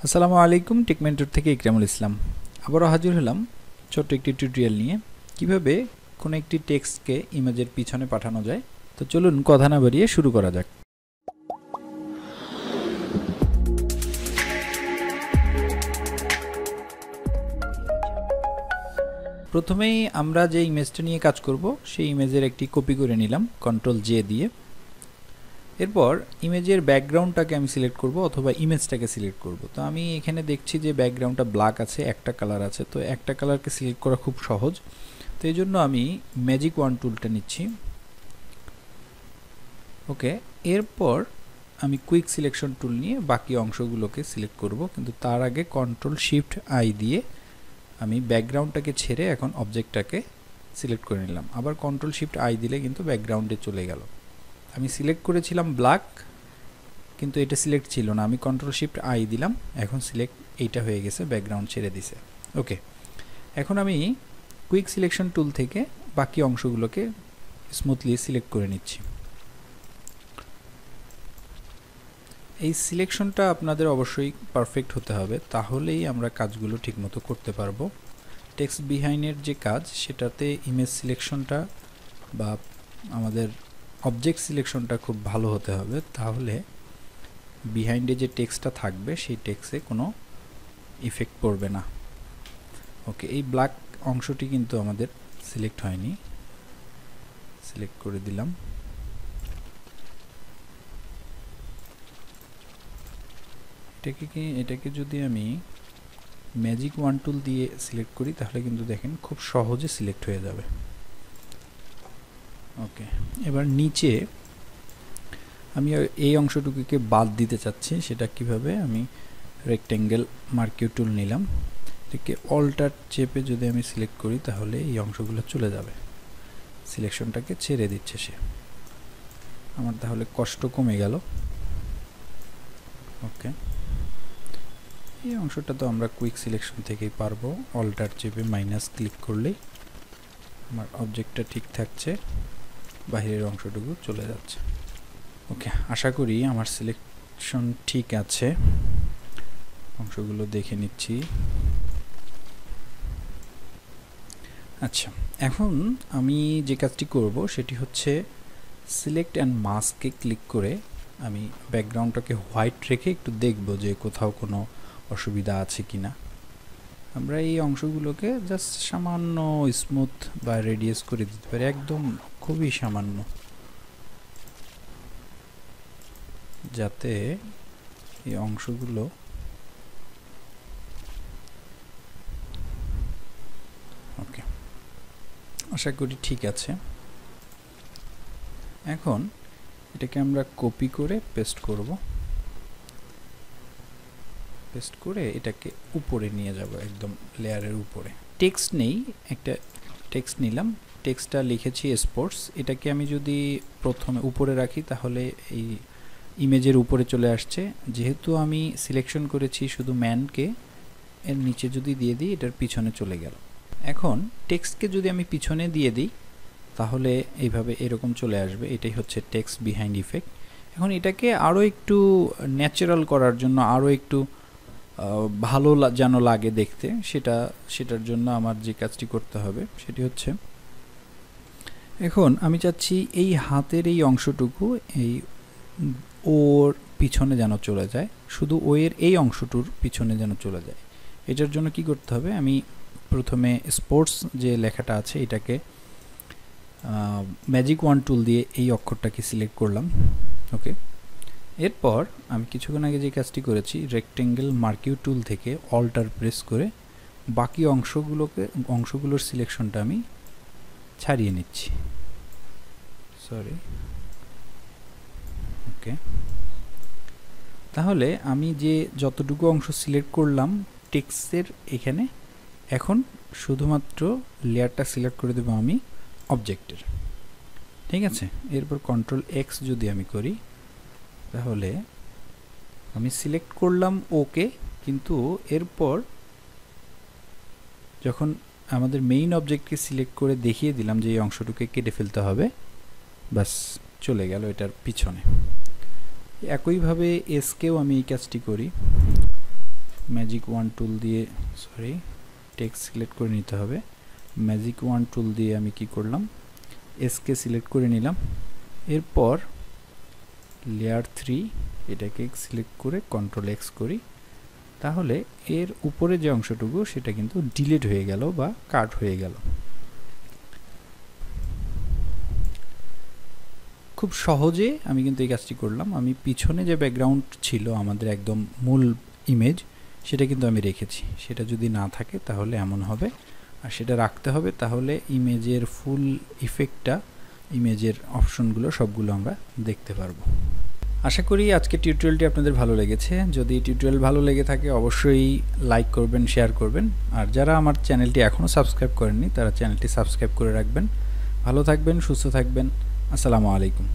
আসসালামু আলাইকুম, টেকমেন্টর থেকে ইকরামুল ইসলাম আবারও হাজির হলাম ছোট্ট একটি টিউটোরিয়াল নিয়ে কিভাবে কোনো একটি টেক্সটকে ইমেজের পিছনে পাঠানো যায়। তো চলুন কথা না বাড়িয়ে শুরু করা যাক। প্রথমেই আমরা যে ইমেজটা নিয়ে কাজ করব সেই ইমেজের একটি কপি করে নিলাম কন্ট্রোল জে দিয়ে। এরপর ইমেজের ব্যাকগ্রাউন্ডটাকে আমি সিলেক্ট করব অথবা ইমেজটাকে সিলেক্ট করব। তো আমি এখানে দেখছি যে ব্যাকগ্রাউন্ডটা ব্ল্যাক আছে, একটা কালার আছে, তো একটা কালারকে সিলেক্ট করা খুব সহজ। তো এই জন্য আমি ম্যাজিক ওয়ান টুলটা নিচ্ছি। ওকে, এরপর আমি কুইক সিলেকশন টুল নিয়ে বাকি অংশগুলোকে সিলেক্ট করব, কিন্তু তার আগে কন্ট্রোল শিফট আই দিয়ে আমি ব্যাকগ্রাউন্ডটাকে ছেড়ে এখন অবজেক্টটাকে সিলেক্ট করে নিলাম। আবার কন্ট্রোল শিফট আই দিলে কিন্তু ব্যাকগ্রাউন্ডে চলে গেল। আমি সিলেক্ট করেছিলাম ব্ল্যাক, কিন্তু এটা সিলেক্ট ছিল না, আমি কন্ট্রোল শিফট আই দিলাম, এখন সিলেক্ট এইটা হয়ে গেছে, ব্যাকগ্রাউন্ড ছেড়ে দিছে। ওকে, এখন আমি কুইক সিলেকশন টুল থেকে বাকি অংশগুলোকে স্মুথলি সিলেক্ট করে নিচ্ছি। এই সিলেকশনটা আপনাদের অবশ্যই পারফেক্ট হতে হবে, তাহলেই আমরা কাজগুলো ঠিকমতো করতে পারবো। টেক্সট বিহাইন্ডের যে কাজ সেটাতে ইমেজ সিলেকশনটা বা আমাদের অবজেক্ট সিলেকশনটা খুব ভালো হতে হবে, তাহলে বিহাইন্ডে যে টেক্সটটা থাকবে সেই টেক্সটে কোনো ইফেক্ট পড়বে না। ওকে, এই ব্ল্যাক অংশটি কিন্তু আমাদের সিলেক্ট হয়নি, সিলেক্ট করে দিলাম। এটাকে যদি আমি ম্যাজিক ওয়ান টুল দিয়ে সিলেক্ট করি তাহলে কিন্তু দেখেন খুব সহজে সিলেক্ট হয়ে যাবে। ওকে, এবার নিচে আমি এই অংশটুকুকে বাদ দিতে চাচ্ছি, সেটা কিভাবে, আমি রেক্টেঙ্গেল মার্কিউ টুল নিলাম, এটাকে অল্টার চেপে যদি আমি সিলেক্ট করি তাহলে এই অংশগুলো চলে যাবে, সিলেকশনটাকে ছেড়ে দিচ্ছে সে, আমার তাহলে কষ্ট কমে গেল। ওকে, এই অংশটা তো আমরা কুইক সিলেকশন থেকেই পারবো, অল্টার চেপে মাইনাস ক্লিক করলেই আমার অবজেক্টটা ঠিক থাকছে, বাইরের অংশটুকু চলে যাচ্ছে। ওকে, আশা করি আমার সিলেকশন ঠিক আছে। অংশগুলো দেখে নিচ্ছি। আচ্ছা, এখন আমি যে কাজটি করব সেটি হচ্ছে সিলেক্ট অ্যান্ড মাস্কে ক্লিক করে আমি ব্যাকগ্রাউন্ডটাকে হোয়াইট রেখে একটু দেখব যে কোথাও কোনো অসুবিধা আছে কি না। আমরা এই অংশগুলোকে জাস্ট সামান্য স্মুথ বা রেডিয়াস করে দিতে পারি, একদম খুবই সামান্য, যাতে এই অংশগুলো ওকে, আশা করি ঠিক আছে। এখন এটাকে আমরা কপি করে পেস্ট করব, পেস্ট করে এটাকে উপরে নিয়ে যাব, একদম লেয়ারের উপরে। টেক্সট নেই, একটা টেক্সট নিলাম, টেক্সটটা লিখেছি স্পোর্টস, এটাকে আমি যদি প্রথমে উপরে রাখি তাহলে এই ইমেজের উপরে চলে আসছে। যেহেতু আমি সিলেকশন করেছি শুধু ম্যানকে, এর নিচে যদি দিয়ে দিই এটার পিছনে চলে গেল। এখন টেক্সটকে যদি আমি পিছনে দিয়ে দিই তাহলে এইভাবে এরকম চলে আসবে, এটাই হচ্ছে টেক্সট বিহাইন্ড ইফেক্ট। এখন এটাকে আরও একটু ন্যাচারাল করার জন্য, আরও একটু ভালো যেন লাগে দেখতে, সেটার জন্য আমার যে কাজটি করতে হবে সেটি হচ্ছে, এখন আমি চাচ্ছি এই হাতের এই অংশটুকু এই ওর পিছনে যেন চলে যায়, শুধু ওয়ের এই অংশটুর পিছনে যেন চলে যায়। এটার জন্য কি করতে হবে, আমি প্রথমে স্পোর্টস যে লেখাটা আছে এটাকে ম্যাজিক ওয়ান টুল দিয়ে এই অক্ষরটাকে সিলেক্ট করলাম। ওকে, এরপর আমি কিছুক্ষণ আগে যে কাজটি করেছি, রেক্টেঙ্গেল মার্কিউ টুল থেকে অল্টার প্রেস করে বাকি অংশগুলোর সিলেকশনটা আমি ছাড়িয়ে নিচ্ছি, সরি। ওকে, তাহলে আমি যে যতটুকু অংশ সিলেক্ট করলাম টেক্সটের এখানে, এখন শুধুমাত্র লেয়ারটা সিলেক্ট করে দেবো আমি অবজেক্টের, ঠিক আছে। এরপর কন্ট্রোল এক্স যদি আমি করি তাহলে আমি সিলেক্ট করলাম ওকে, কিন্তু এরপর যখন আমাদের মেইন অবজেক্টকে সিলেক্ট করে দেখিয়ে দিলাম যে এই অংশটুকে কেটে ফেলতে হবে, বাস চলে গেল এটার পিছনে। একইভাবে এসকেও আমি এই কাজটি করি, ম্যাজিক ওয়ান টুল দিয়ে টেক্সট সিলেক্ট করে নিতে হবে। ম্যাজিক ওয়ান টুল দিয়ে আমি কি করলাম, এসকে সিলেক্ট করে নিলাম। এরপর লেয়ার 3 এটাকে সিলেক্ট করে কন্ট্রোল এক্স করি, তাহলে এর উপরে যে অংশটুকু সেটা কিন্তু ডিলিট হয়ে গেল বা কাট হয়ে গেল। খুব সহজে আমি কিন্তু এই কাজটি করলাম। আমি পিছনে যে ব্যাকগ্রাউন্ড ছিল আমাদের একদম মূল ইমেজ, সেটা কিন্তু আমি রেখেছি। সেটা যদি না থাকে তাহলে এমন হবে, আর সেটা রাখতে হবে, তাহলে ইমেজের ফুল ইফেক্টটা, ইমেজের অপশনগুলো সবগুলো আমরা দেখতে পারবো। আশা করি আজকে টিউটোরিয়ালটি আপনাদের ভালো লেগেছে। যদি টিউটোরিয়াল ভালো লেগে থাকে অবশ্যই লাইক করবেন, শেয়ার করবেন, আর যারা আমার চ্যানেলটি এখনও সাবস্ক্রাইব করেননি তারা চ্যানেলটি সাবস্ক্রাইব করে রাখবেন। ভালো থাকবেন, সুস্থ থাকবেন। আসসালামু আলাইকুম।